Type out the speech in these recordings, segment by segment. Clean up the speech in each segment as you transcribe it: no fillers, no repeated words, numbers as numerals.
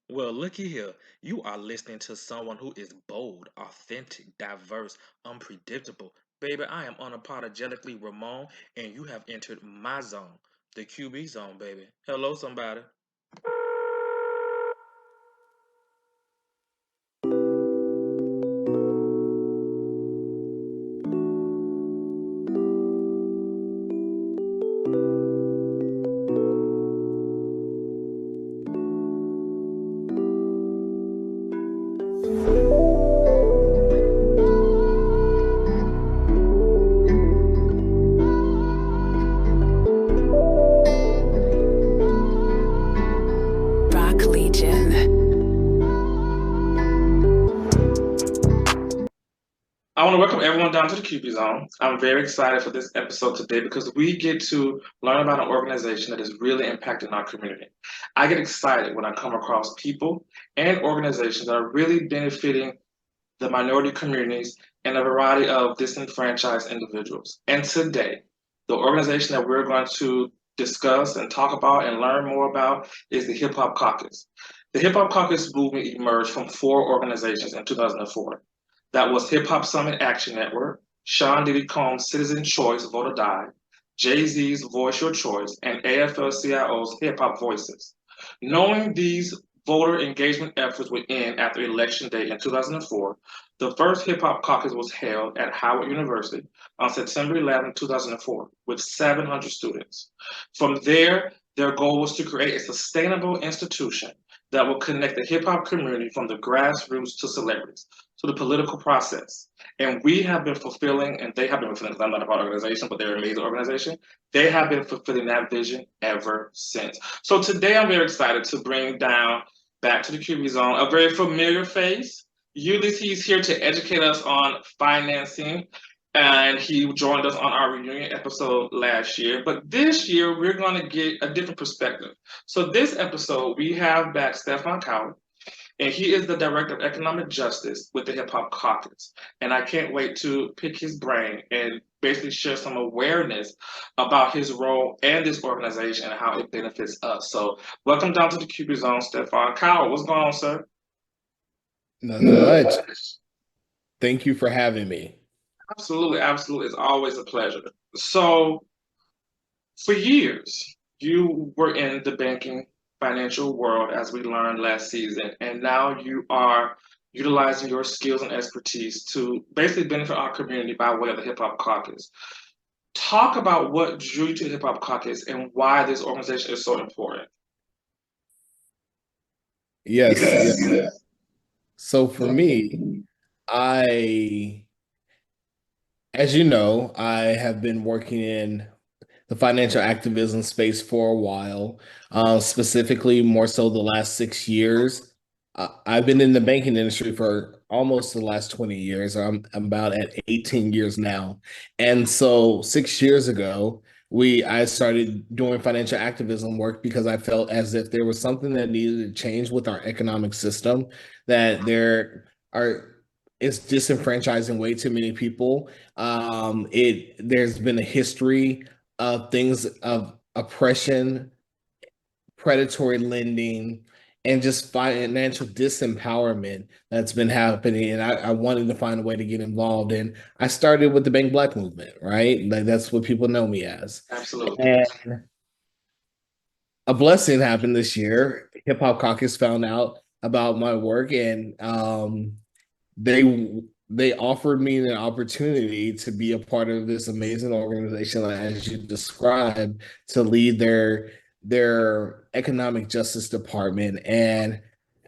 Well, looky here. You are listening to someone who is bold, authentic, diverse, unpredictable. Baby, I am unapologetically Ramon, and you have entered my zone, the QB zone, baby. Hello, somebody. Rock Legion. I want to welcome everyone down to the QB Zone. I'm very excited for this episode today because we get to learn about an organization that is really impacting our community. I get excited when I come across people and organizations that are really benefiting the minority communities and a variety of disenfranchised individuals. And today, the organization that we're going to discuss and talk about and learn more about is the Hip Hop Caucus. The Hip Hop Caucus movement emerged from four organizations in 2004. That was Hip Hop Summit Action Network, Sean Diddy Combs' Citizen Choice Vote or Die, Jay-Z's Voice Your Choice, and AFL-CIO's Hip Hop Voices. Knowing these voter engagement efforts would end after Election Day in 2004, the first Hip Hop Caucus was held at Howard University on September 11, 2004, with 700 students. From there, their goal was to create a sustainable institution that will connect the hip hop community from the grassroots to celebrities, to the political process. And we have been fulfilling, and they have been fulfilling, because I'm not about organization, but they're an amazing organization. They have been fulfilling that vision ever since. So today I'm very excited to bring down back to the QB Zone a very familiar face. Usually he's here to educate us on financing, and he joined us on our reunion episode last year. But this year we're going to get a different perspective. So this episode we have back Stephone Coward, and he is the director of economic justice with the Hip Hop Caucus. And I can't wait to pick his brain and basically share some awareness about his role and this organization and how it benefits us. So welcome down to the QB Zone, Stefan Kyle. What's going on, sir? Nothing much. Thank you for having me. Absolutely, absolutely. It's always a pleasure. So for years, you were in the banking financial world, as we learned last season, and now you are utilizing your skills and expertise to basically benefit our community by way of the Hip Hop Caucus. Talk about what drew you to the Hip Hop Caucus and why this organization is so important. Yes. So for me, I, as you know, I have been working in the financial activism space for a while, specifically more so the last 6 years. I've been in the banking industry for almost the last 20 years. I'm about at 18 years now. And so 6 years ago, I started doing financial activism work because I felt as if there was something that needed to change with our economic system, that are it's disenfranchising way too many people. There's been a history of things of oppression, predatory lending, and just financial disempowerment that's been happening. And I wanted to find a way to get involved. And I started with the Bank Black movement, right? Like that's what people know me as. Absolutely. And a blessing happened this year. Hip Hop Caucus found out about my work, and they offered me an opportunity to be a part of this amazing organization, as you described, to lead their economic justice department. And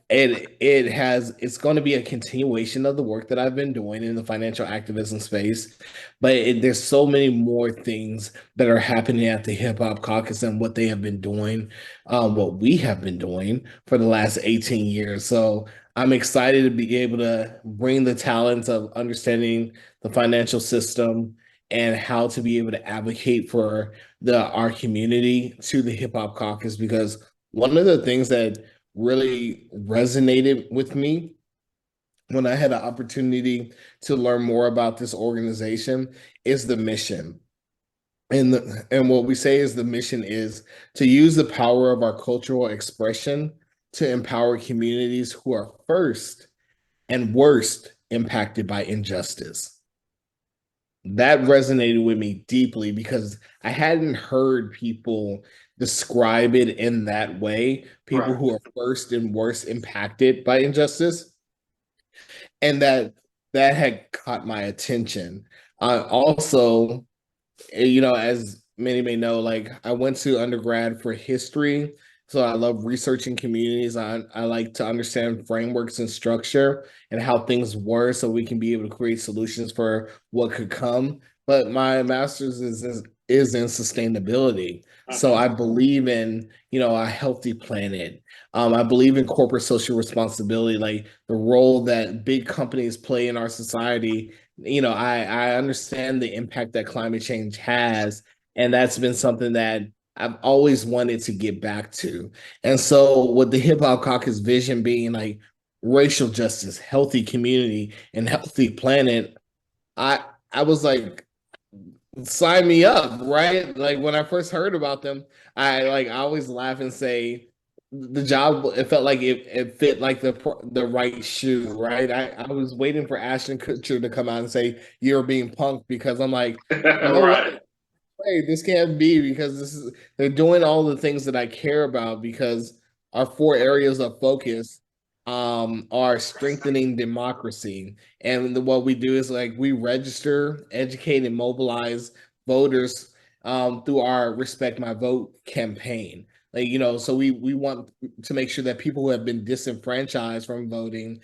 it's going to be a continuation of the work that I've been doing in the financial activism space, but there's so many more things that are happening at the Hip Hop Caucus and what they have been doing, what we have been doing for the last 18 years. So I'm excited to be able to bring the talents of understanding the financial system and how to be able to advocate for our community to the Hip Hop Caucus, because one of the things that really resonated with me when I had an opportunity to learn more about this organization is the mission. And what we say is the mission is to use the power of our cultural expression to empower communities who are first and worst impacted by injustice. That resonated with me deeply because I hadn't heard people describe it in that way, people Right. who are first and worst impacted by injustice. And that had caught my attention. Also, as many may know, like I went to undergrad for history. So I love researching communities. I like to understand frameworks and structure and how things were so we can be able to create solutions for what could come. But my master's is in sustainability. So Mhm. I believe in, a healthy planet. I believe in corporate social responsibility, like the role that big companies play in our society. I understand the impact that climate change has, and that's been something that I've always wanted to get back to. And so, with the Hip Hop Caucus vision being like racial justice, healthy community, and healthy planet, I I was like, sign me up, right? Like when I first heard about them, I always laugh and say the job, it felt like it fit like the right shoe, right? I was waiting for Ashton Kutcher to come out and say you're being punked because I'm like, no Right. way, this can't be because they're doing all the things that I care about because our four areas of focus are strengthening democracy. And what we do is like we register, educate, and mobilize voters through our Respect My Vote campaign. Like, so we want to make sure that people who have been disenfranchised from voting,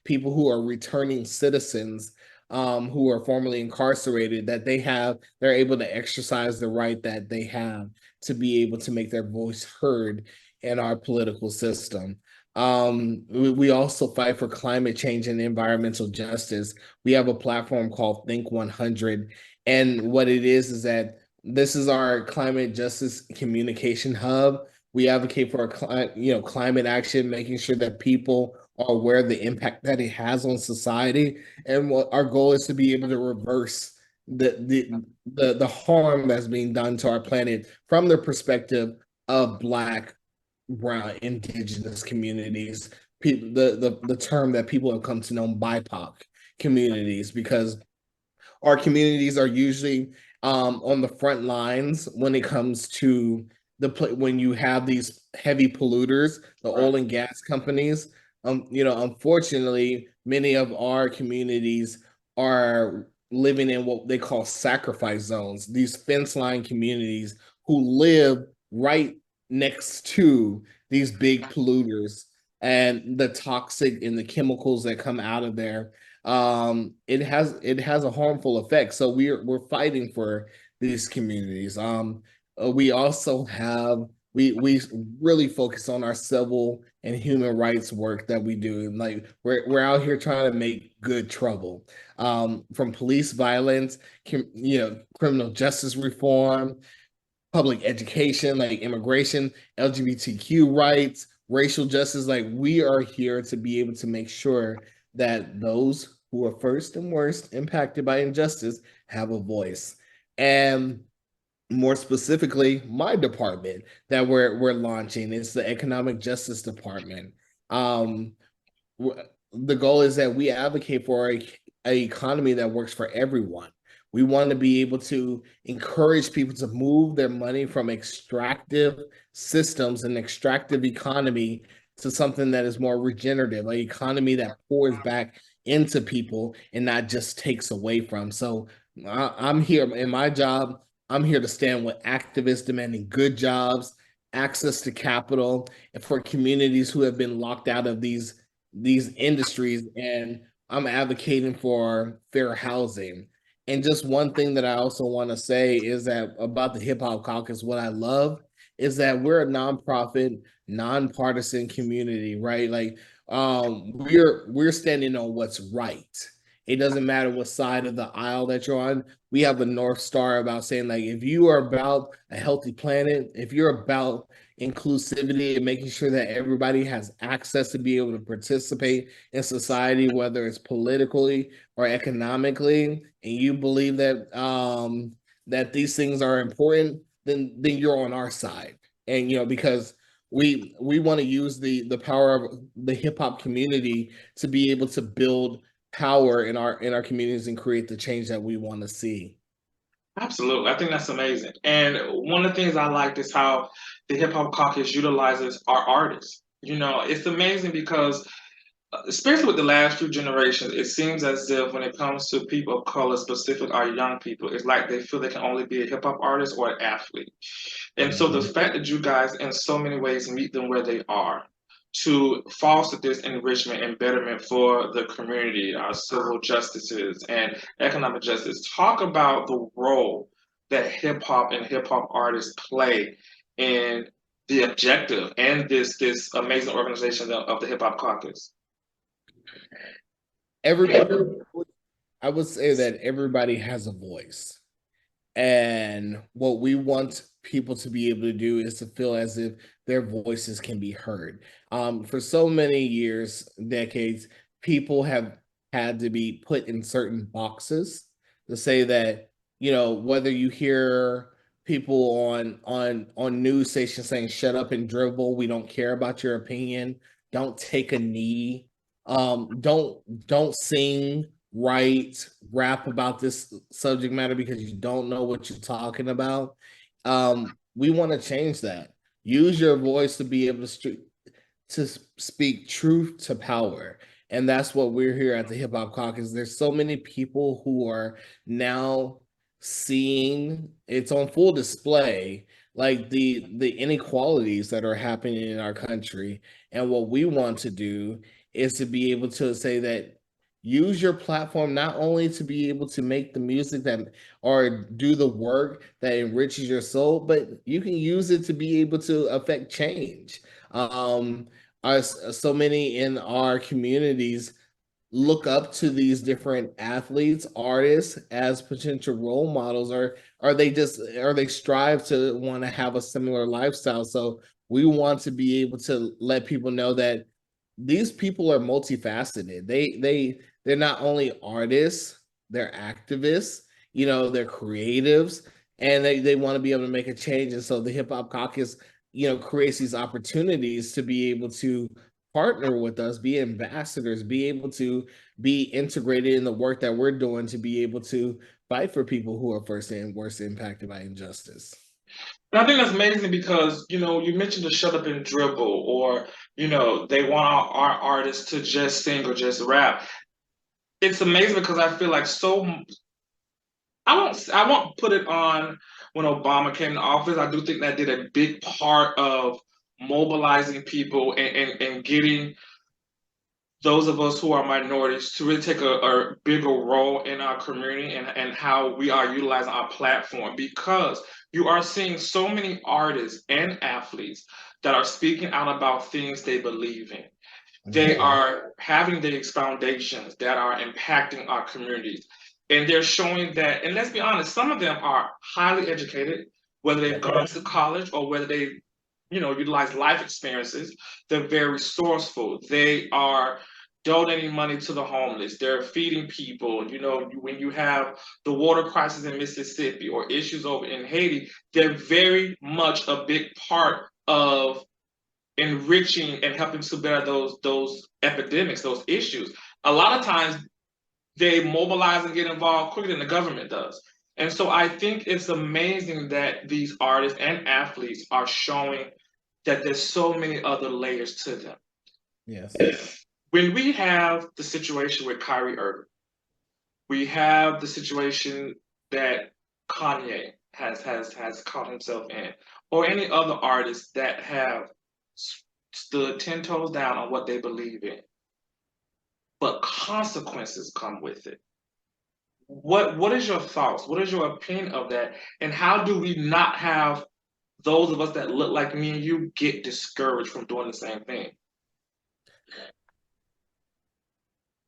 people who are returning citizens who are formerly incarcerated, that they're able to exercise the right that they have to be able to make their voice heard in our political system. We also fight for climate change and environmental justice. We have a platform called Think 100, and what it is that this is our climate justice communication hub. We advocate for climate action, making sure that people are aware of the impact that it has on society, and what our goal is to be able to reverse the harm that's being done to our planet from the perspective of Black, brown, indigenous communities, people, the term that people have come to know, BIPOC communities, because our communities are usually on the front lines when it comes to when you have these heavy polluters, the Right. oil and gas companies. Unfortunately, many of our communities are living in what they call sacrifice zones, these fence line communities who live right next to these big polluters and the toxic and the chemicals that come out of there. It has a harmful effect. So we're fighting for these communities. We also have we really focus on our civil and human rights work that we do. And like we're out here trying to make good trouble. From police violence, criminal justice reform, public education, like immigration, LGBTQ rights, racial justice. Like we are here to be able to make sure that those who are first and worst impacted by injustice have a voice. And more specifically, my department that we're launching is the Economic Justice Department. Um, the goal is that we advocate for a economy that works for everyone. We want to be able to encourage people to move their money from extractive systems and extractive economy to something that is more regenerative, an economy that pours back into people and not just takes away from. So I'm here in my job. I'm here to stand with activists demanding good jobs, access to capital, and for communities who have been locked out of these industries, and I'm advocating for fair housing. And just one thing that I also want to say is that about the Hip Hop Caucus, what I love is that we're a nonprofit, nonpartisan community, right? Like we're standing on what's right. It doesn't matter what side of the aisle that you're on. We have a North Star about saying, like, if you are about a healthy planet, if you're about inclusivity and making sure that everybody has access to be able to participate in society, whether it's politically or economically, and you believe that these things are important, then you're on our side. And because we want to use the power of the hip hop community to be able to build power in our communities and create the change that we want to see. Absolutely. I think that's amazing. And one of the things I liked is how the Hip Hop Caucus utilizes our artists. It's amazing because, especially with the last few generations, it seems as if when it comes to people of color, specific our young people, it's like they feel they can only be a hip hop artist or an athlete. And so the fact that you guys, in so many ways, meet them where they are to foster this enrichment and betterment for the community, our civil justices and economic justice. Talk about the role that hip hop and hip hop artists play in the objective and this amazing organization of the Hip Hop Caucus. Everybody, I would say that everybody has a voice. And what we want people to be able to do is to feel as if their voices can be heard. For so many years, decades, people have had to be put in certain boxes to say that, whether you hear people on news stations saying shut up and dribble, we don't care about your opinion, don't take a knee, don't sing, write, rap about this subject matter because you don't know what you're talking about. We want to change that. Use your voice to be able to speak truth to power. And that's what we're here at the Hip Hop Caucus. There's so many people who are now seeing it's on full display, like the inequalities that are happening in our country. And what we want to do is to be able to say that use your platform not only to be able to make the music that or do the work that enriches your soul, but you can use it to be able to affect change. So many in our communities look up to these different athletes, artists as potential role models, or they strive to want to have a similar lifestyle. So we want to be able to let people know that these people are multifaceted. They're not only artists, they're activists, they're creatives, and they want to be able to make a change. And so the Hip Hop Caucus, creates these opportunities to be able to partner with us, be ambassadors, be able to be integrated in the work that we're doing to be able to fight for people who are first and worst impacted by injustice. And I think that's amazing because, you mentioned the shut up and dribble, or, they want our artists to just sing or just rap. It's amazing because I feel like I won't put it on when Obama came to office. I do think that did a big part of mobilizing people and getting those of us who are minorities to really take a bigger role in our community and how we are utilizing our platform, because you are seeing so many artists and athletes that are speaking out about things they believe in. They are having these foundations that are impacting our communities. And they're showing that, and let's be honest, some of them are highly educated, whether they've gone to college or whether they, utilize life experiences. They're very resourceful. They are donating money to the homeless. They're feeding people. When you have the water crisis in Mississippi or issues over in Haiti, they're very much a big part of enriching and helping to better those epidemics, those issues. A lot of times they mobilize and get involved quicker than the government does. And so I think it's amazing that these artists and athletes are showing that there's so many other layers to them. Yes. When we have the situation with Kyrie Irving, we have the situation that Kanye has caught himself in, or any other artists that have stood 10 toes down on what they believe in, but consequences come with it. What is your thoughts? What is your opinion of that? And how do we not have those of us that look like me and you get discouraged from doing the same thing?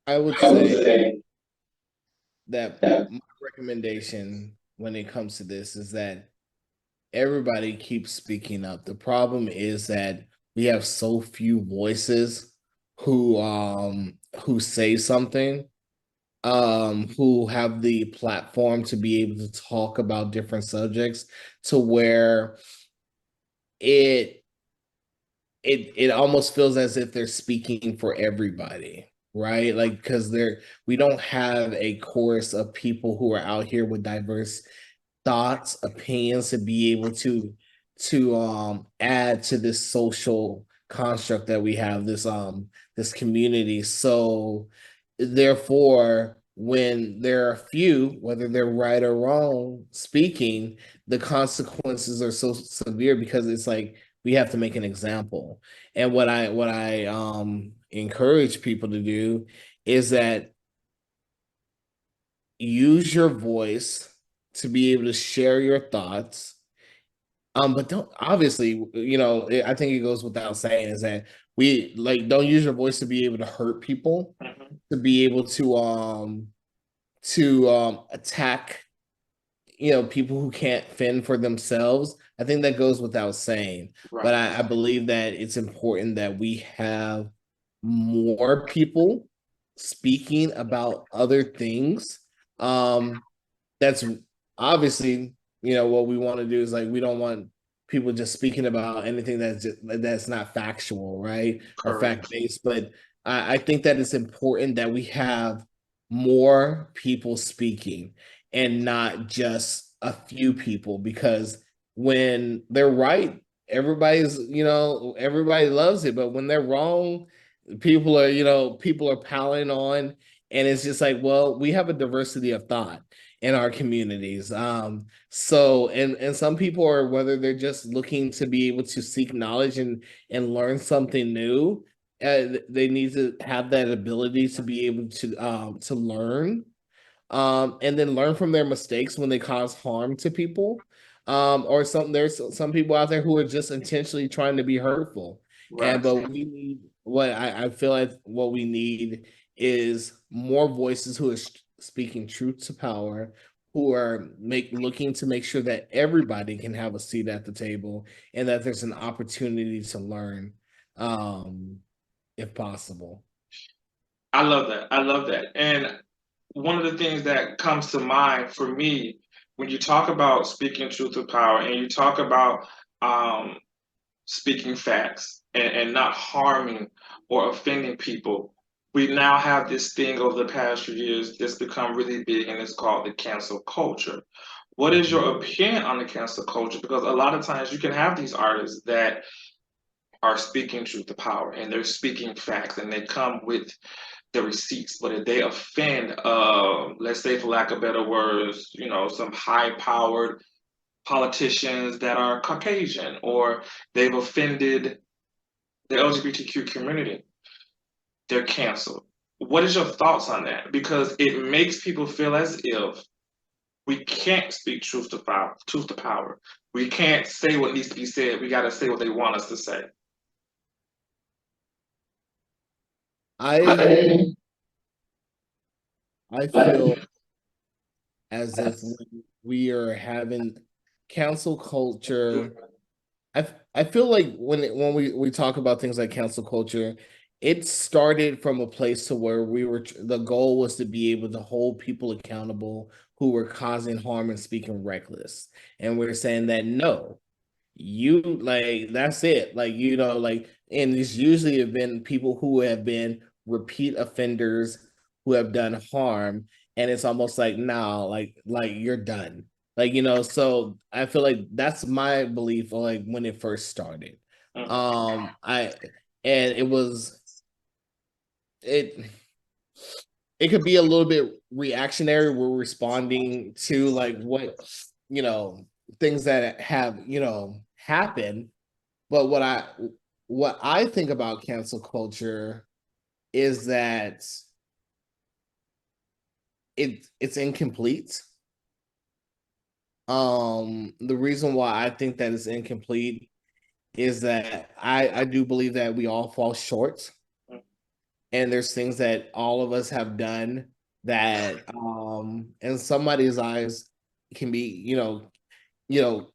I would say that my recommendation when it comes to this is that everybody keeps speaking up. The problem is that we have so few voices who say something, who have the platform to be able to talk about different subjects, to where it it almost feels as if they're speaking for everybody, right? Like, because we don't have a chorus of people who are out here with diverse thoughts, opinions to be able to add to this social construct that we have, this community. So therefore, when there are few, whether they're right or wrong, speaking, the consequences are so severe because it's like we have to make an example. And what I encourage people to do is that use your voice to be able to share your thoughts. But don't obviously, I think it goes without saying is that we like don't use your voice to be able to hurt people, to be able to attack, people who can't fend for themselves. I think that goes without saying. Right. But I believe that it's important that we have more people speaking about other things. That's obviously, what we want to do is like we don't want people just speaking about anything that's not factual, right? Or Correct. fact-based. But I think that it's important that we have more people speaking and not just a few people, because when they're right, everybody loves it. But when they're wrong, people are piling on, and it's just like, well, we have a diversity of thought in our communities. So and some people are, whether they're just looking to be able to seek knowledge and learn something new, they need to have that ability to be able to learn, and then learn from their mistakes when they cause harm to people. Or there's some people out there who are just intentionally trying to be hurtful. Right. But we need what I feel like what we need is more voices who are speaking truth to power, who are looking to make sure that everybody can have a seat at the table and that there's an opportunity to learn, if possible. I love that. I love that. And one of the things that comes to mind for me when you talk about speaking truth to power and you talk about um, speaking facts and not harming or offending people, we now have this thing over the past few years that's become really big, and it's called the cancel culture. What is your opinion on the cancel culture? Because a lot of times you can have these artists that are speaking truth to power and they're speaking facts and they come with the receipts, but if they offend, let's say for lack of better words, some high-powered politicians that are Caucasian, or they've offended the LGBTQ community, they're canceled. What is your thoughts on that? Because it makes people feel as if we can't speak truth to power. Truth to power. We can't say what needs to be said. We got to say what they want us to say. I I feel as if when we are having cancel culture, I feel like when we talk about things like cancel culture, it started from a place to where the goal was to be able to hold people accountable who were causing harm and speaking reckless. And we're saying that no, you like that's it. Like, like, and it's usually have been people who have been repeat offenders who have done harm, and it's almost like now, like you're done. Like, so I feel like that's my belief, like when it first started. I and it it could be a little bit reactionary. We're responding to like what, you know, things that have, happened. But what I think about cancel culture is that it's incomplete. The reason why I think that it's incomplete is that I do believe that we all fall short, and there's things that all of us have done that in somebody's eyes can be, you know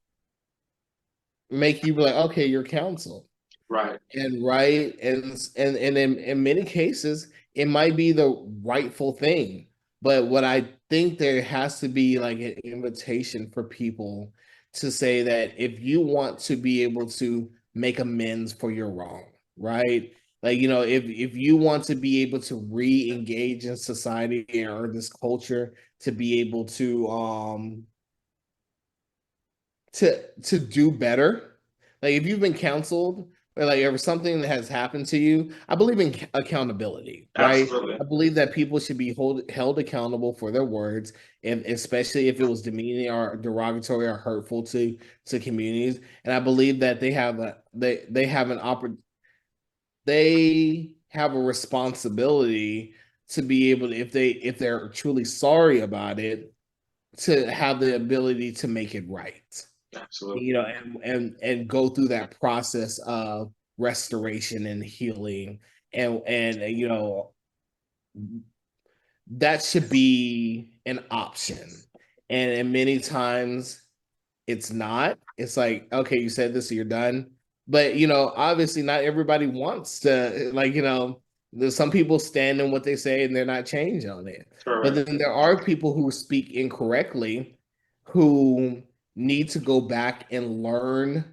make you be like, okay, you're canceled. Right. And in many cases it might be the rightful thing, but what I think there has to be like an invitation for people to say that if you want to be able to make amends for your wrong, right? Like, you know, if you want to be able to re-engage in society or this culture, to be able to do better, like if you've been counseled or like if something that has happened to you, I believe in accountability, right? Absolutely. I believe that people should be held accountable for their words, and especially if it was demeaning or derogatory or hurtful to communities. And I believe that they have an they have a responsibility to be able to, if they're truly sorry about it, to have the ability to make it right. Absolutely. You know, and go through that process of restoration and healing, and you know, that should be an option. And many times it's not. It's like, okay, you said this, so you're done. But you know, obviously not everybody wants to, like, you know, there's some people stand in what they say and they're not change on it. But Correct. then there are people who speak incorrectly, who need to go back and learn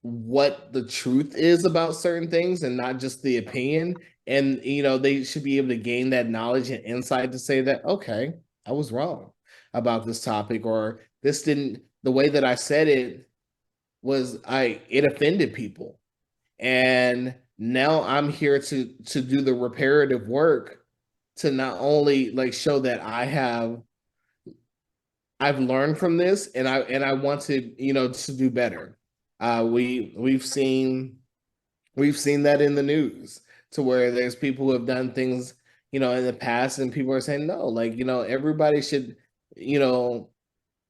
what the truth is about certain things and not just the opinion. And you know, they should be able to gain that knowledge and insight to say that, okay, I was wrong about this topic, or this didn't, the way that I said it was, it offended people. And now I'm here to do the reparative work, to not only like show that I've learned from this, and I want to, you know, to do better. We've seen that in the news, to where there's people who have done things, you know, in the past, and people are saying no, like, you know, everybody should, you know,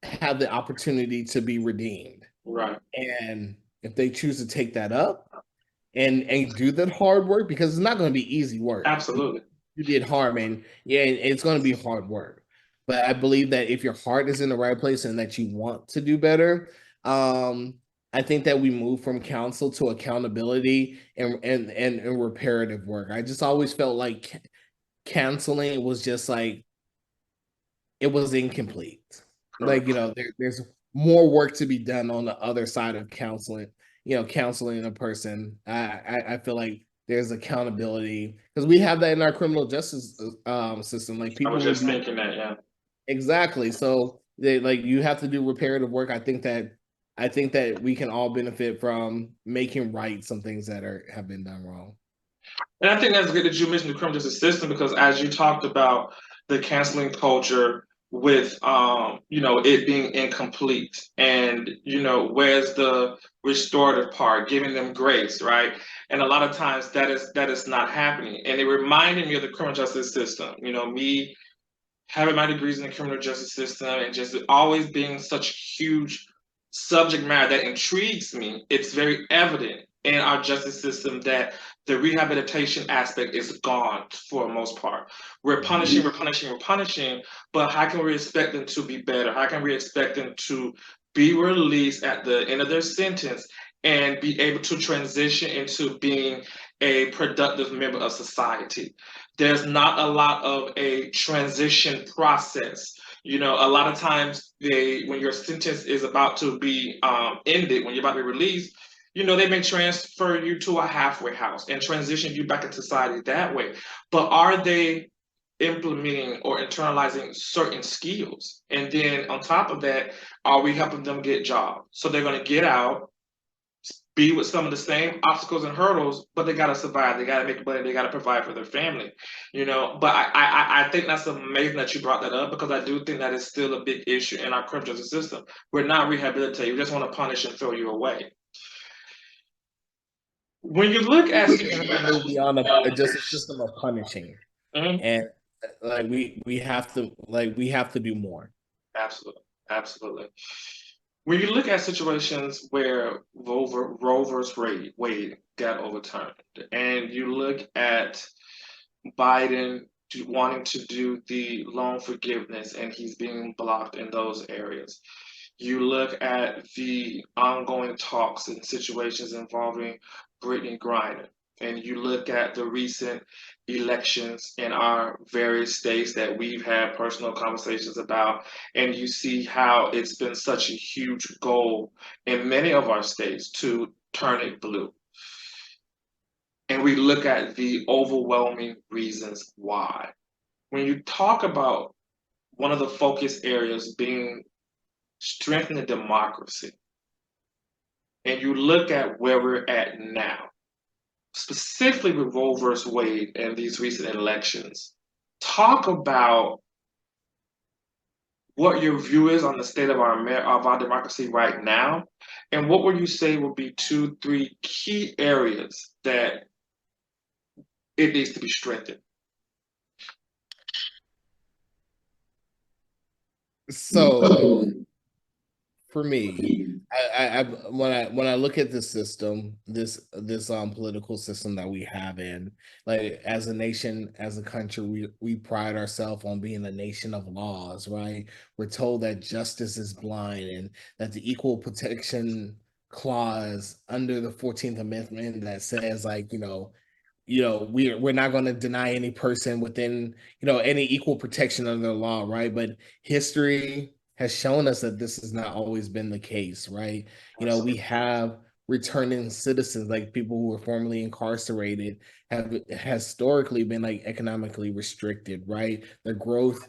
have the opportunity to be redeemed. Right. And if they choose to take that up and do that hard work, because it's not going to be easy work. Absolutely. You did harm, and yeah, it's going to be hard work. But I believe that if your heart is in the right place and that you want to do better, I think that we move from counsel to accountability and reparative work. I just always felt like canceling was just like, it was incomplete. Like, Correct. you know, there's more work to be done on the other side of counseling. You know, counseling a person. I feel like there's accountability, because we have that in our criminal justice system. Like, I people was will just be, thinking that, yeah. exactly. So they, like, you have to do reparative work. I think that we can all benefit from making right some things that have been done wrong. And I think that's good that you mentioned the criminal justice system, because as you talked about the canceling culture with you know, it being incomplete, and you know, where's the restorative part, giving them grace, right? And a lot of times that is not happening. And it reminded me of the criminal justice system. You know, me having my degrees in the criminal justice system and just always being such huge subject matter that intrigues me, it's very evident in our justice system that the rehabilitation aspect is gone for the most part. We're punishing, we're punishing, but how can we expect them to be better? How can we expect them to be released at the end of their sentence and be able to transition into being a productive member of society? There's not a lot of a transition process. You know, a lot of times when your sentence is about to be ended, when you're about to be released, you know, they may transfer you to a halfway house and transition you back into society that way. But are they implementing or internalizing certain skills? And then on top of that, are we helping them get jobs? So they're going to get out, be with some of the same obstacles and hurdles, but they got to survive. They got to make money. They got to provide for their family, you know. But I think that's amazing that you brought that up, because I do think that is still a big issue in our criminal justice system. We're not rehabilitating. We just want to punish and throw you away. When you look at Move beyond just a system of punishing. Mhm. And like we have to do more. Absolutely, absolutely. When you look at situations where Roe versus Wade got overturned, and you look at Biden wanting to do the loan forgiveness and he's being blocked in those areas, you look at the ongoing talks and situations involving Brittany Griner, and you look at the recent elections in our various states that we've had personal conversations about, and you see how it's been such a huge goal in many of our states to turn it blue. And we look at the overwhelming reasons why. When you talk about one of the focus areas being strengthening democracy, and you look at where we're at now, specifically with Roe versus Wade and these recent elections, talk about what your view is on the state of our democracy right now, and what would you say would be 2, 3 key areas that it needs to be strengthened? So for me, when I look at this system, this political system that we have in, like as a nation, as a country, we pride ourselves on being a nation of laws, right? We're told that justice is blind and that the equal protection clause under the 14th Amendment that says like, we're not going to deny any person within, any equal protection under the law, right? But history has shown us that this has not always been the case, right? We have returning citizens, like people who were formerly incarcerated, have historically been like economically restricted, right? Their growth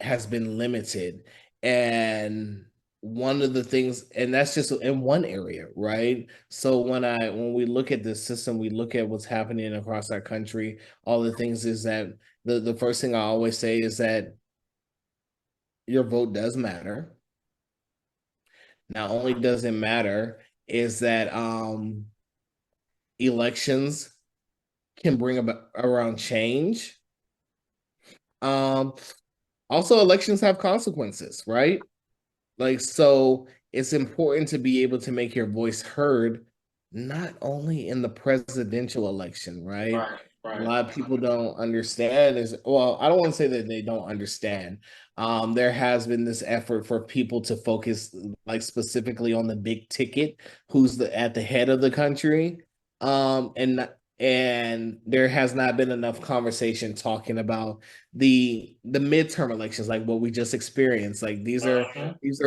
has been limited. And one of the things, and that's just in one area, right? So when we look at this system, we look at what's happening across our country, all the things is that the first thing I always say is that your vote does matter. Not only does it matter, is that elections can bring about around change. Also, elections have consequences, right? Like, so it's important to be able to make your voice heard, not only in the presidential election, right? Right. A lot of people don't understand is, well, I don't want to say that they don't understand. There has been this effort for people to focus like specifically on the big ticket, who's at the head of the country. And there has not been enough conversation talking about the midterm elections, like what we just experienced. Like these are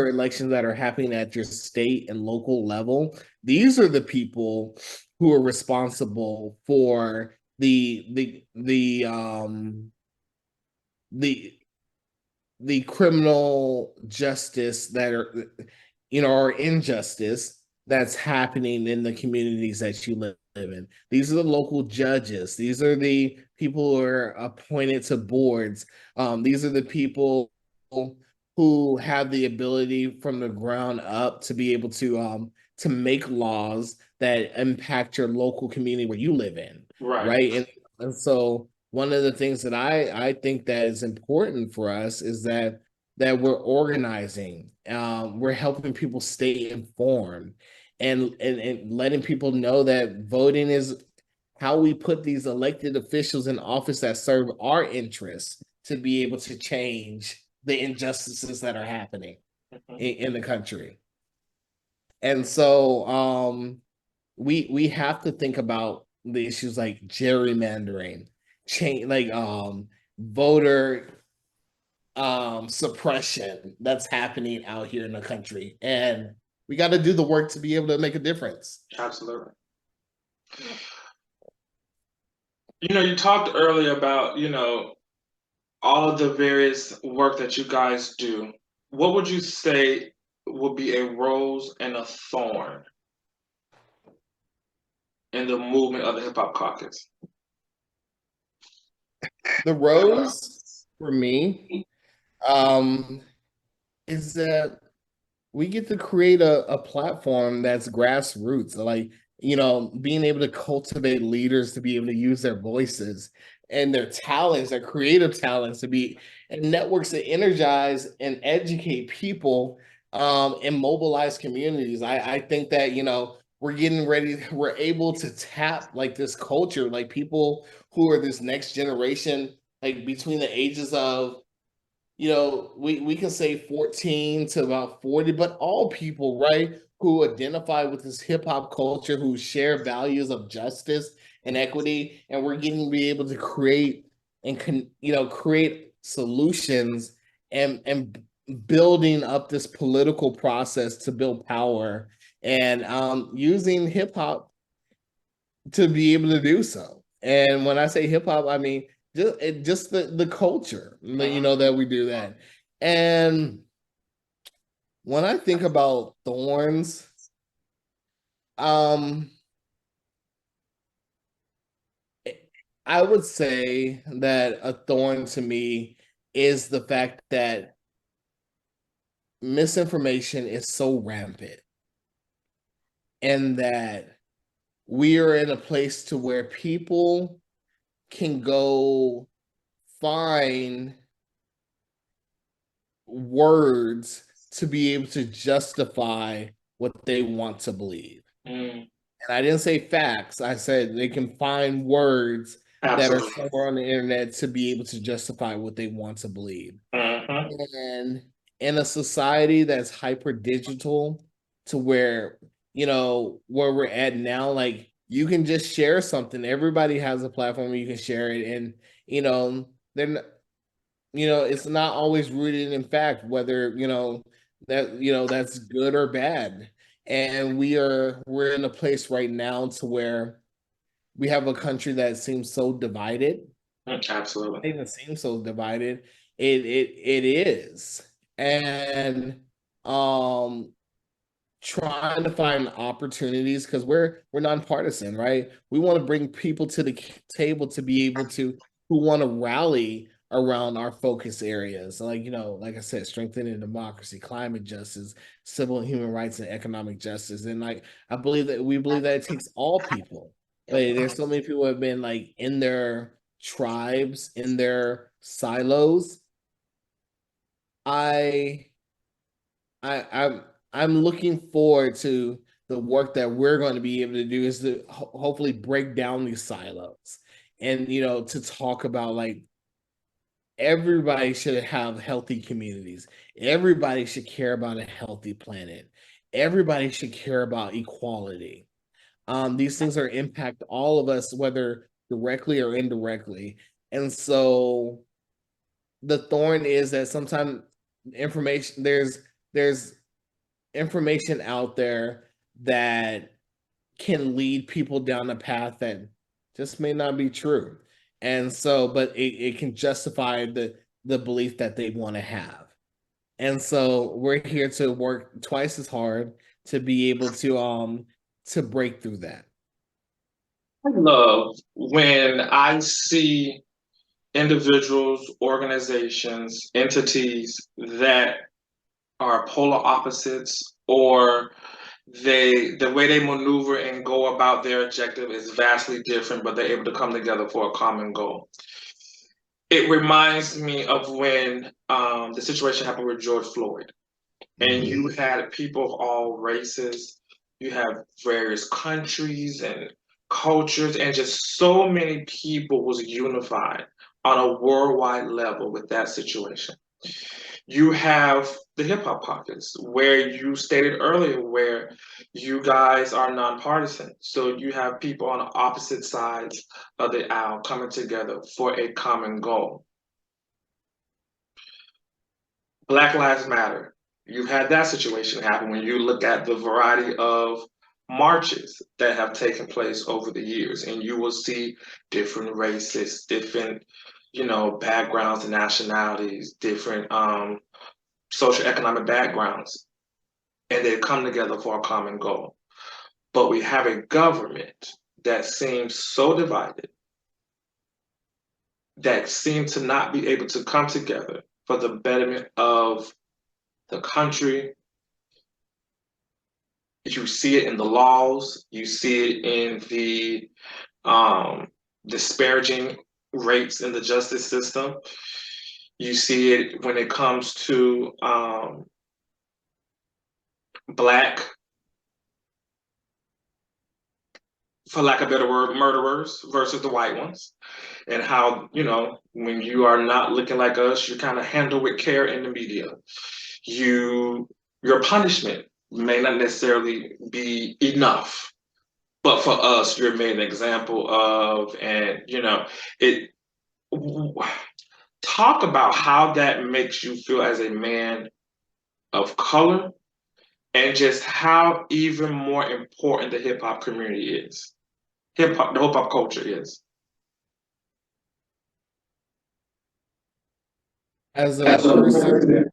elections that are happening at your state and local level. These are the people who are responsible for the criminal justice that are, or injustice that's happening in the communities that you live in. These are the local judges. These are the people who are appointed to boards. These are the people who have the ability from the ground up to be able to make laws that impact your local community where you live in. Right. And so one of the things that I think that is important for us is that we're organizing, we're helping people stay informed, and letting people know that voting is how we put these elected officials in office that serve our interests to be able to change the injustices that are happening in the country. And so we have to think about the issues like gerrymandering, change, like voter suppression that's happening out here in the country, and we got to do the work to be able to make a difference. Absolutely. You talked earlier about all of the various work that you guys do. What would you say would be a rose and a thorn in the movement of the Hip Hop Caucus? The rose for me is that we get to create a platform that's grassroots, like being able to cultivate leaders to be able to use their voices and their talents, their creative talents, to be and networks that energize and educate people and mobilize communities. I think that we're getting ready, we're able to tap like this culture, like people who are this next generation, like between the ages of we can say 14 to about 40, but all people, right, who identify with this hip hop culture, who share values of justice and equity, and we're getting to be able to create and create solutions and building up this political process to build power and using hip hop to be able to do so. And when I say hip hop, I mean just the culture, that we do that. And when I think about thorns, um, I would say that a thorn to me is the fact that misinformation is so rampant, and that we are in a place to where people can go find words to be able to justify what they want to believe. And I didn't say facts. I said they can find words that are somewhere on the internet to be able to justify what they want to believe. And in a society that's hyper digital, to where where we're at now, like, you can just share something. Everybody has a platform where you can share it, and they're it's not always rooted in fact, whether that's good or bad. And we're in a place right now to where we have a country that seems so divided. Absolutely. It doesn't seem so divided. It is. And trying to find opportunities, because we're nonpartisan, right? We want to bring people to the table to be able to, who want to rally around our focus areas, like like I said, strengthening democracy, climate justice, civil and human rights, and economic justice. And like, we believe that it takes all people. Like, there's so many people who have been like in their tribes, in their silos. I'm looking forward to the work that we're going to be able to do, is to hopefully break down these silos, and to talk about, like, everybody should have healthy communities. Everybody should care about a healthy planet. Everybody should care about equality. These things are impact all of us, whether directly or indirectly. And so the thorn is that sometimes there's information out there that can lead people down a path that just may not be true. And so, but it can justify the belief that they want to have. And so we're here to work twice as hard to be able to break through that. I love when I see individuals, organizations, entities that are polar opposites, or the way they maneuver and go about their objective is vastly different, but they're able to come together for a common goal. It reminds me of when the situation happened with George Floyd, and you had people of all races, you have various countries and cultures, and just so many people was unified on a worldwide level with that situation. You have the Hip Hop Caucus, where you stated earlier, where you guys are nonpartisan. So you have people on opposite sides of the aisle coming together for a common goal. Black Lives Matter. You've had that situation happen when you look at the variety of marches that have taken place over the years, and you will see different races, different, backgrounds and nationalities, different social economic backgrounds, and they come together for a common goal. But we have a government that seems so divided, that seems to not be able to come together for the betterment of the country. You see it in the laws, you see it in the disparaging rates in the justice system. You see it when it comes to Black, for lack of a better word, murderers versus the white ones. And how, when you are not looking like us, you kind of handle with care in the media. Your punishment may not necessarily be enough, but for us, you're made an example of, and it. Talk about how that makes you feel as a man of color, and just how even more important the hip hop community is. The hip hop culture is. As a person,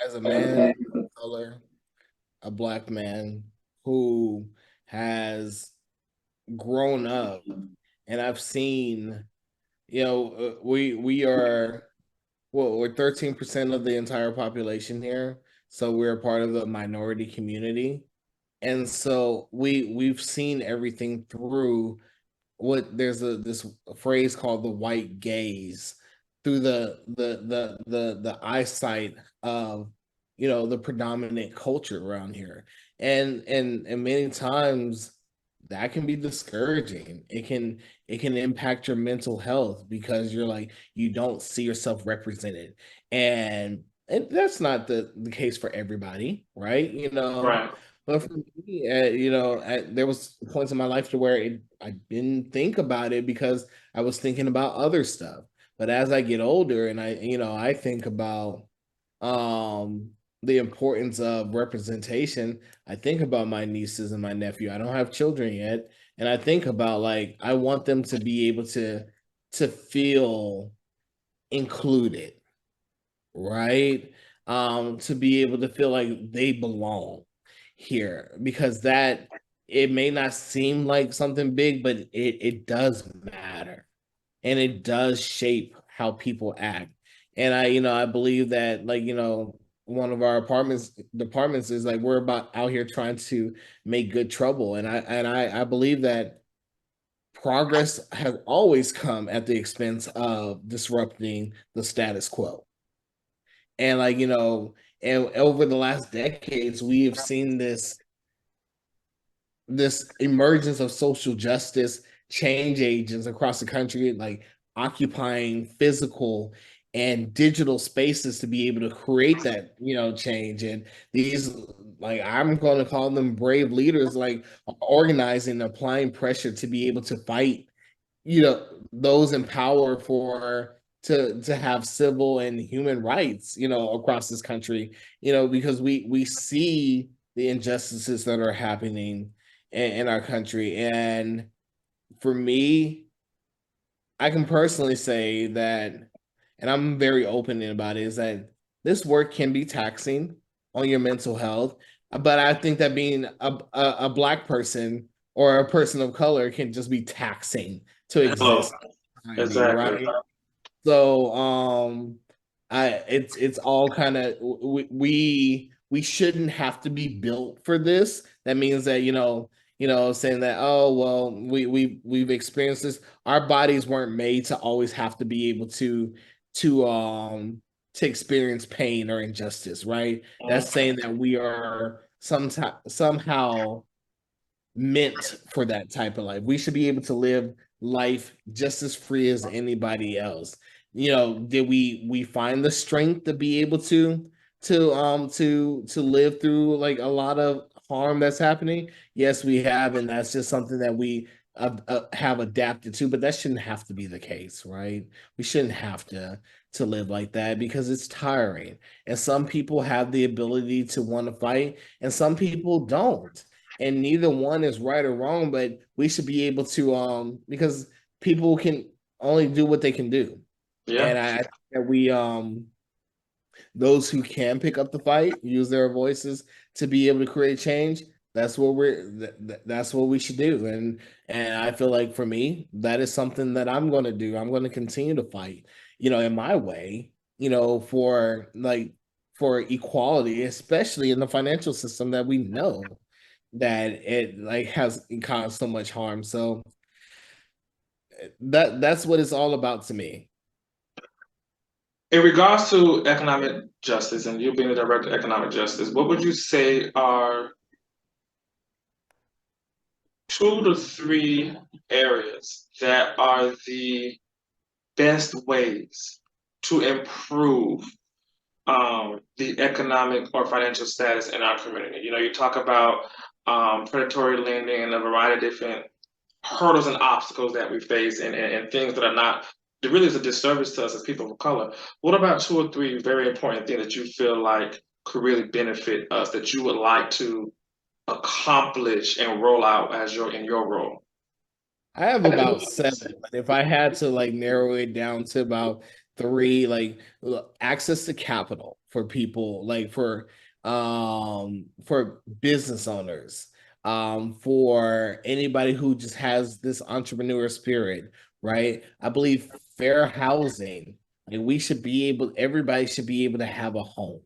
as a man of color, a Black man who has grown up, and I've seen, we are, well, we're 13% of the entire population here, so we're a part of the minority community, and so we've seen everything through what there's this phrase called the white gaze, through the eyesight of, the predominant culture around here. And many times that can be discouraging. It can impact your mental health because you're like, you don't see yourself represented. And that's not the case for everybody, right? Right. But for me, there was points in my life to where I didn't think about it because I was thinking about other stuff. But as I get older and I think about um the importance of representation, I think about my nieces and my nephew. I don't have children yet, and I think about, like, I want them to be able to feel included, right? To be able to feel like they belong here, because that, it may not seem like something big, but it does matter, and it does shape how people act. And I believe that, like, one of our departments is like, we're about out here trying to make good trouble, and I believe that progress has always come at the expense of disrupting the status quo. And, like, and over the last decades, we have seen this emergence of social justice change agents across the country, like occupying physical and digital spaces to be able to create that, change. And these, like, I'm going to call them brave leaders, like, organizing, applying pressure to be able to fight, those in power for to have civil and human rights, across this country, because we see the injustices that are happening in our country. And for me, I can personally say that, and I'm very open about it, is that this work can be taxing on your mental health. But I think that being a Black person or a person of color can just be taxing to Hello. exist in society, Exactly. right? So, it's all kind of, we shouldn't have to be built for this. That means that, saying that, oh well, we've experienced this. Our bodies weren't made to always have to be able to um to experience pain or injustice, right? That's saying that we are somehow meant for that type of life. We should be able to live life just as free as anybody else. Did we find the strength to be able to live through, like, a lot of harm that's happening? Yes, we have, and that's just something that we have adapted to. But that shouldn't have to be the case, right? We shouldn't have to live like that because it's tiring. And some people have the ability to want to fight, and some people don't, and neither one is right or wrong, but we should be able to, because people can only do what they can do. Yeah. And I think that we, those who can pick up the fight, use their voices to be able to create change, that's what we should do. And I feel like, for me, that is something that I'm going to do. I'm going to continue to fight, in my way, for, like, for equality, especially in the financial system that we know that it, like, has caused so much harm. So that's what it's all about to me. In regards to economic justice, and you being the director of economic justice, what would you say are 2 to 3 areas that are the best ways to improve the economic or financial status in our community? You talk about predatory lending and a variety of different hurdles and obstacles that we face, and things that are not, that really is a disservice to us as people of color. What about 2 or 3 very important things that you feel like could really benefit us that you would like to accomplish and roll out as in your role? I have about seven, but if I had to like narrow it down to about three, like access to capital for people, like for business owners, for anybody who just has this entrepreneur spirit, right? I believe fair housing, and everybody should be able to have a home,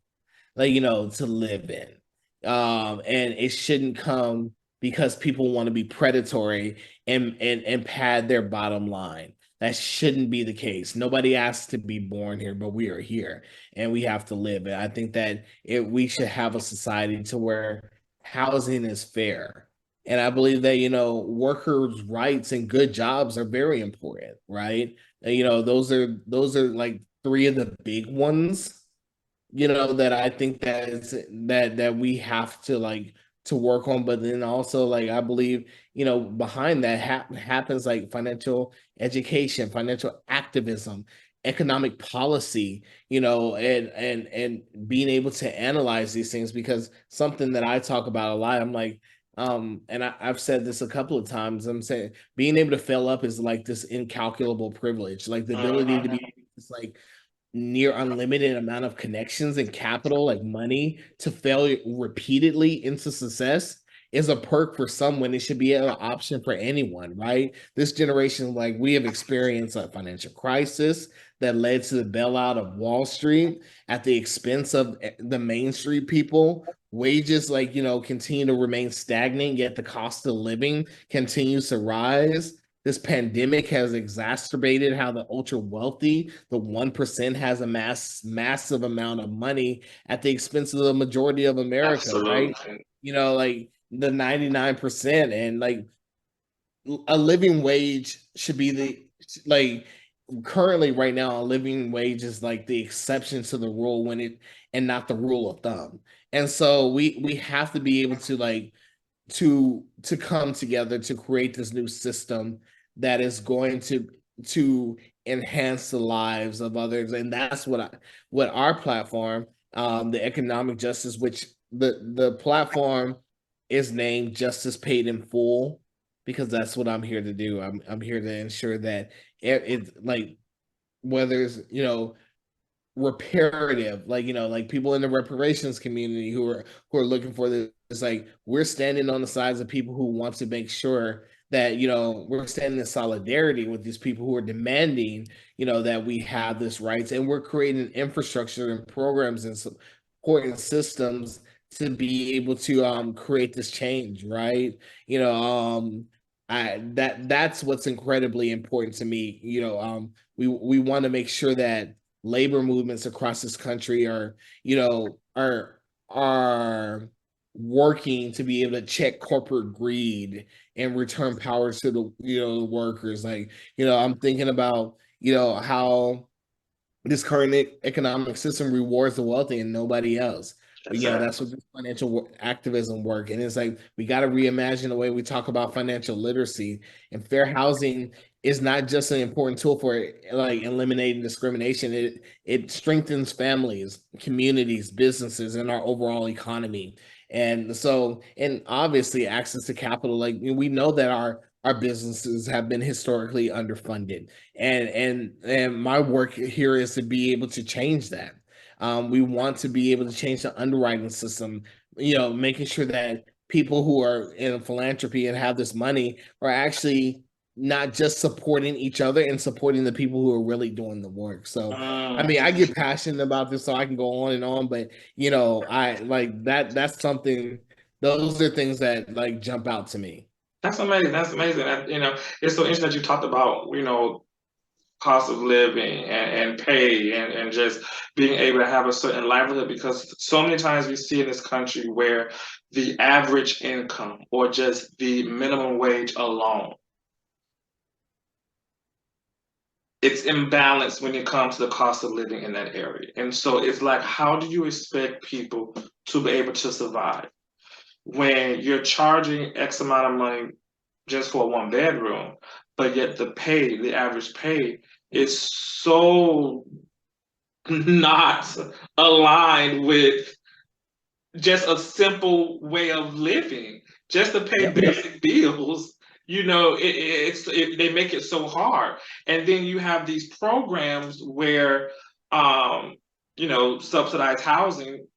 like to live in. And it shouldn't come because people want to be predatory and pad their bottom line. That shouldn't be the case. Nobody asked to be born here, but we are here and we have to live. And I think that we should have a society to where housing is fair. And I believe that, workers' rights and good jobs are very important, right? And, those are like three of the big ones, that I think that we have to like to work on. But then also, like, I believe, behind that happens like financial education, financial activism, economic policy, and being able to analyze these things, because something that I talk about a lot, I'm like, and I've said this a couple of times, I'm saying being able to fail up is like this incalculable privilege, like the ability to be just like near unlimited amount of connections and capital, like money, to fail repeatedly into success is a perk for someone. It should be an option for anyone, right? This generation, like, we have experienced a financial crisis that led to the bailout of Wall Street at the expense of the Main Street people. Wages, like, continue to remain stagnant, yet the cost of living continues to rise. This pandemic has exacerbated how the ultra wealthy, the 1%, has a massive amount of money at the expense of the majority of America, Absolutely. right? Like the 99%, and like a living wage should be like currently right now, a living wage is like the exception to the rule and not the rule of thumb. And so we have to be able to like to come together to create this new system that is going to enhance the lives of others. And that's what our platform, the economic justice, which the platform is named Justice Paid in Full, because that's what I'm here to do. I'm here to ensure that it's like, whether it's reparative, like like people in the reparations community who are looking for this. It's like we're standing on the sides of people who want to make sure that we're standing in solidarity with these people who are demanding that we have this rights, and we're creating infrastructure and programs and supporting systems to be able to create this change, right? That's what's incredibly important to me. We want to make sure that labor movements across this country are working to be able to check corporate greed and return power to the workers. Like, I'm thinking about how this current economic system rewards the wealthy and nobody else. But that's what this financial activism work. And it's like we got to reimagine the way we talk about financial literacy. And fair housing is not just an important tool for like eliminating discrimination. It strengthens families, communities, businesses, and our overall economy. And so, and obviously access to capital. Like, we know that our businesses have been historically underfunded, and my work here is to be able to change that. We want to be able to change the underwriting system, making sure that people who are in philanthropy and have this money are actually not just supporting each other and supporting the people who are really doing the work. So, I mean, I get passionate about this, so I can go on and on, but I like that. That's something. Those are things that like jump out to me. That's amazing. That's amazing. It's so interesting that you talked about, cost of living and pay and just being able to have a certain livelihood, because so many times we see in this country where the average income or just the minimum wage alone, it's imbalanced when it comes to the cost of living in that area. And so it's like, how do you expect people to be able to survive when you're charging X amount of money just for a one bedroom, but yet the average pay is so not aligned with just a simple way of living, just to pay Yep. basic bills. They make it so hard, and then you have these programs where, subsidized housing,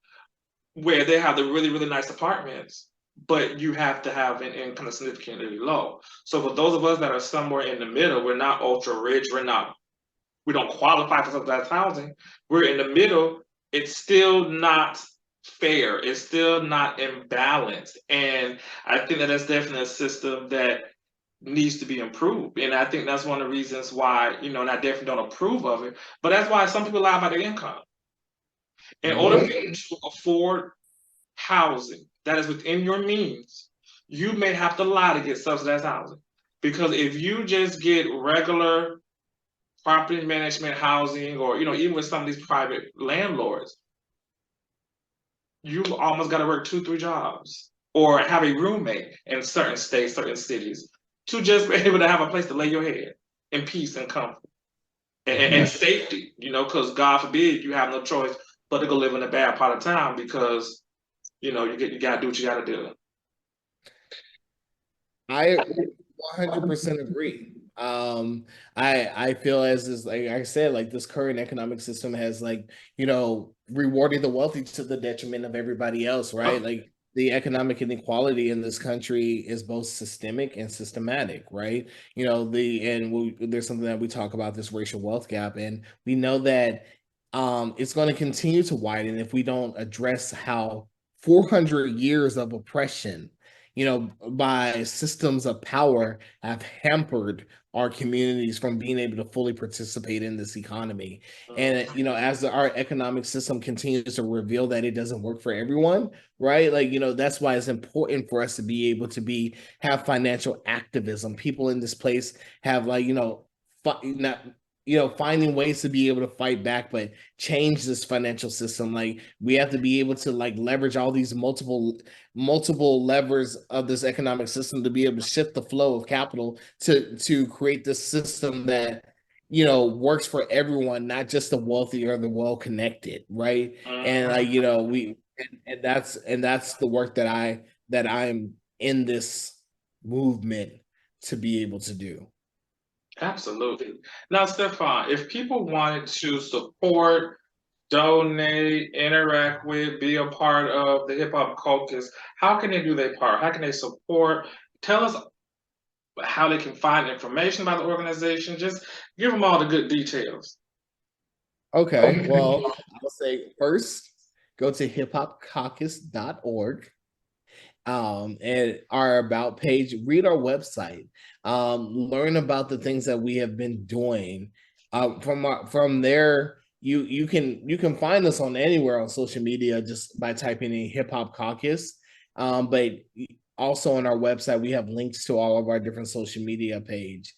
where they have the really really nice apartments, but you have to have an income that's significantly low. So for those of us that are somewhere in the middle, we're not ultra rich, we don't qualify for subsidized housing. We're in the middle. It's still not fair. It's still not imbalanced. And I think that that's definitely a system that needs to be improved. And I think that's one of the reasons why, and I definitely don't approve of it, but that's why some people lie about their income. In order for you to afford housing that is within your means, you may have to lie to get subsidized housing. Because if you just get regular property management housing, or even with some of these private landlords, you almost got to work 2 3 jobs or have a roommate in certain states, certain cities, to just be able to have a place to lay your head in peace and comfort and safety, because God forbid you have no choice but to go live in a bad part of town, because you got to do what you got to do. I 100% agree. I feel as is, like I said, like this current economic system has, like, rewarded the wealthy to the detriment of everybody else, right? Like the economic inequality in this country is both systemic and systematic, right? There's something that we talk about, this racial wealth gap, and we know that it's going to continue to widen if we don't address how 400 years of oppression, by systems of power, have hampered our communities from being able to fully participate in this economy. And, as our economic system continues to reveal that it doesn't work for everyone, right? Like, that's why it's important for us to be able to have financial activism. People in this place have, like, finding ways to be able to fight back, but change this financial system. Like, we have to be able to, like, leverage all these multiple levers of this economic system to be able to shift the flow of capital to create this system that works for everyone, not just the wealthy or the well-connected, right? And, like, that's the work that I'm in this movement to be able to do. Absolutely. Now, Stefan, if people wanted to support, donate, interact with, be a part of the Hip Hop Caucus, how can they do their part? How can they support? Tell us how they can find information about the organization. Just give them all the good details. Okay, well, I'll say first, go to hiphopcaucus.org. And our about page, read our website, learn about the things that we have been doing. From there, you can find us on anywhere on social media just by typing in Hip Hop Caucus. But also on our website, we have links to all of our different social media page.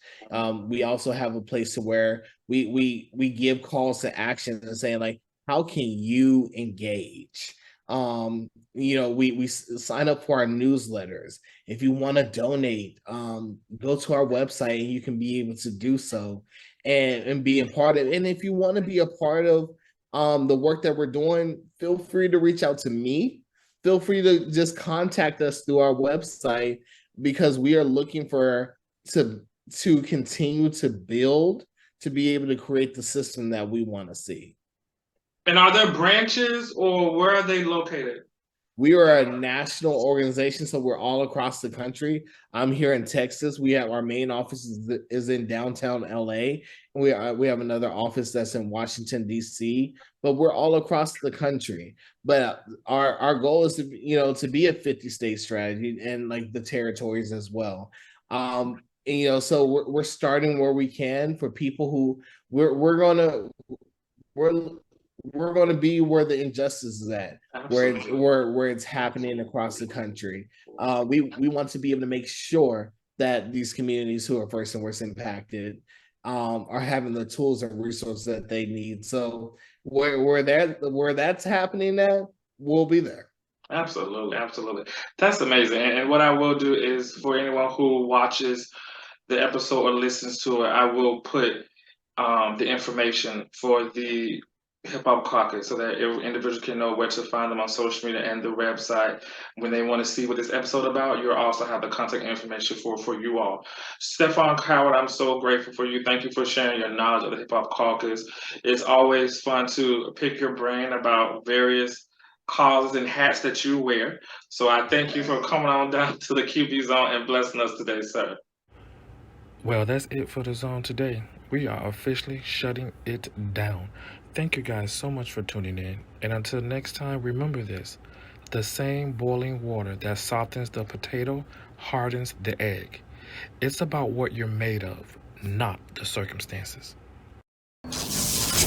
We also have a place to where we give calls to action and saying, like, how can you engage? We sign up for our newsletters. If you want to donate, go to our website and you can be able to do so and be a part of it. And if you want to be a part of the work that we're doing, feel free to reach out to me. Feel free to just contact us through our website, because we are looking to continue to build, to be able to create the system that we want to see. And are there branches, or where are they located? We are a national organization, so we're all across the country. I'm here in Texas. We have our main office is in downtown LA. We have another office that's in Washington, DC, but we're all across the country. But our goal is to be a 50-state strategy, and, like, the territories as well. So we're starting where we can for people who we're going to be where the injustice is at, where it's happening across the country. We want to be able to make sure that these communities who are first and worst impacted are having the tools and resources that they need. So where that's happening at, we'll be there. Absolutely. That's amazing. And what I will do is, for anyone who watches the episode or listens to it, I will put the information for the Hip Hop Caucus so that every individual can know where to find them on social media and the website. When they want to see what this episode about, you'll also have the contact information for you all. Stephone Coward, I'm so grateful for you. Thank you for sharing your knowledge of the Hip Hop Caucus. It's always fun to pick your brain about various causes and hats that you wear. So I thank you for coming on down to the QB Zone and blessing us today, sir. Well, that's it for the zone today. We are officially shutting it down. Thank you guys so much for tuning in. And until next time, remember this: the same boiling water that softens the potato hardens the egg. It's about what you're made of, not the circumstances.